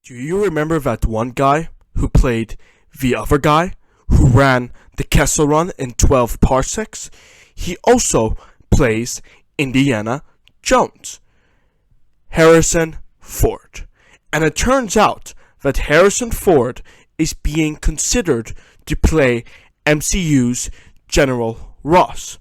Do you remember that one guy who played the other guy who ran the Kessel Run in 12 parsecs? He also plays Indiana Jones, Harrison Ford. And it turns out that Harrison Ford is being considered to play MCU's General Ross,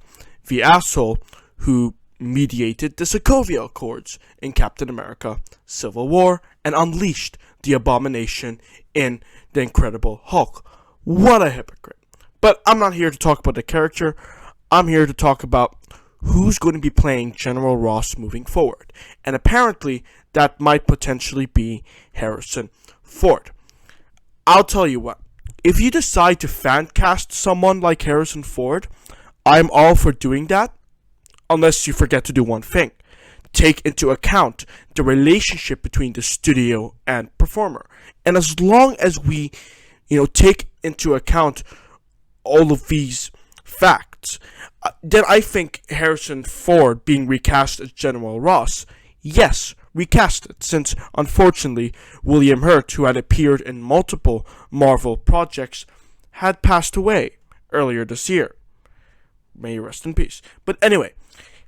the asshole who mediated the Sokovia Accords in Captain America Civil War and unleashed the abomination in The Incredible Hulk. What a hypocrite. But I'm not here to talk about the character. I'm here to talk about who's going to be playing General Ross moving forward. And apparently that might potentially be Harrison Ford. I'll tell you what. If you decide to fan cast someone like Harrison Ford, I'm all for doing that. Unless you forget to do one thing. Take into account the relationship between the studio and performer. And as long as we, take into account all of these facts, then I think Harrison Ford being recast as General Ross, yes, recast it, since unfortunately William Hurt, who had appeared in multiple Marvel projects, had passed away earlier this year. May you rest in peace. But anyway,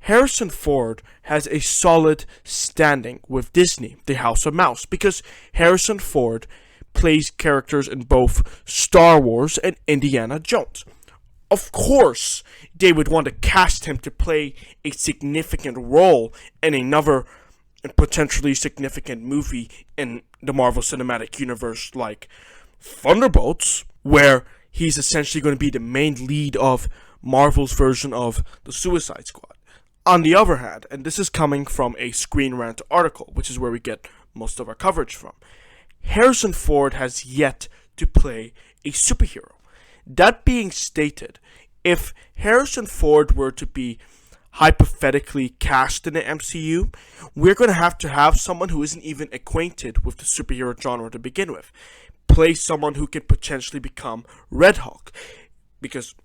Harrison Ford has a solid standing with Disney, the House of Mouse, because Harrison Ford plays characters in both Star Wars and Indiana Jones. Of course, they would want to cast him to play a significant role in another potentially significant movie in the Marvel Cinematic Universe like Thunderbolts, where he's essentially going to be the main lead of Marvel's version of the Suicide Squad. On the other hand, and this is coming from a Screen Rant article, which is where we get most of our coverage from, Harrison Ford has yet to play a superhero. That being stated, if Harrison Ford were to be hypothetically cast in the MCU, we're going to have someone who isn't even acquainted with the superhero genre to begin with. Play someone who could potentially become Red Hulk, because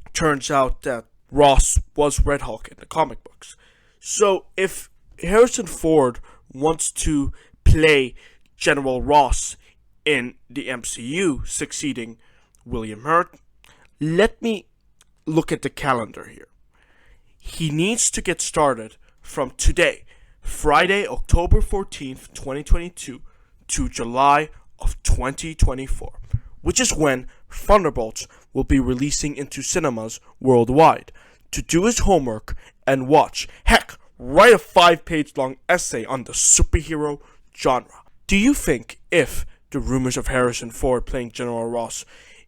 it turns out that Ross was Red Hulk in the comic books. So if Harrison Ford wants to play General Ross in the MCU, succeeding William Hurt, let me look at the calendar here. He needs to get started from today, Friday, October 14th, 2022, to July of 2024, which is when Thunderbolts will be releasing into cinemas worldwide, to do his homework and watch, heck, write a 5-page long essay on the superhero genre. Do you think if the rumors of Harrison Ford playing General Ross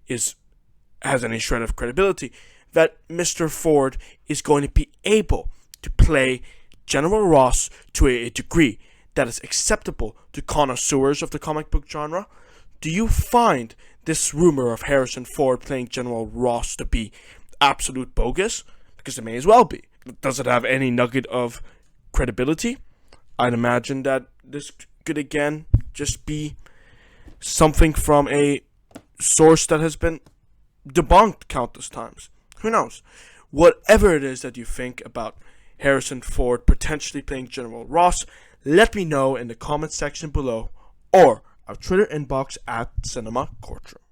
has any shred of credibility, that Mr. Ford is going to be able to play General Ross to a degree that is acceptable to connoisseurs of the comic book genre? Do you find this rumor of Harrison Ford playing General Ross to be absolute bogus? Because it may as well be. Does it have any nugget of credibility? I'd imagine that this could again just be something from a source that has been debunked countless times. Who knows? Whatever it is that you think about Harrison Ford potentially playing General Ross, let me know in the comment section below or our Twitter inbox at Cinema Courtroom.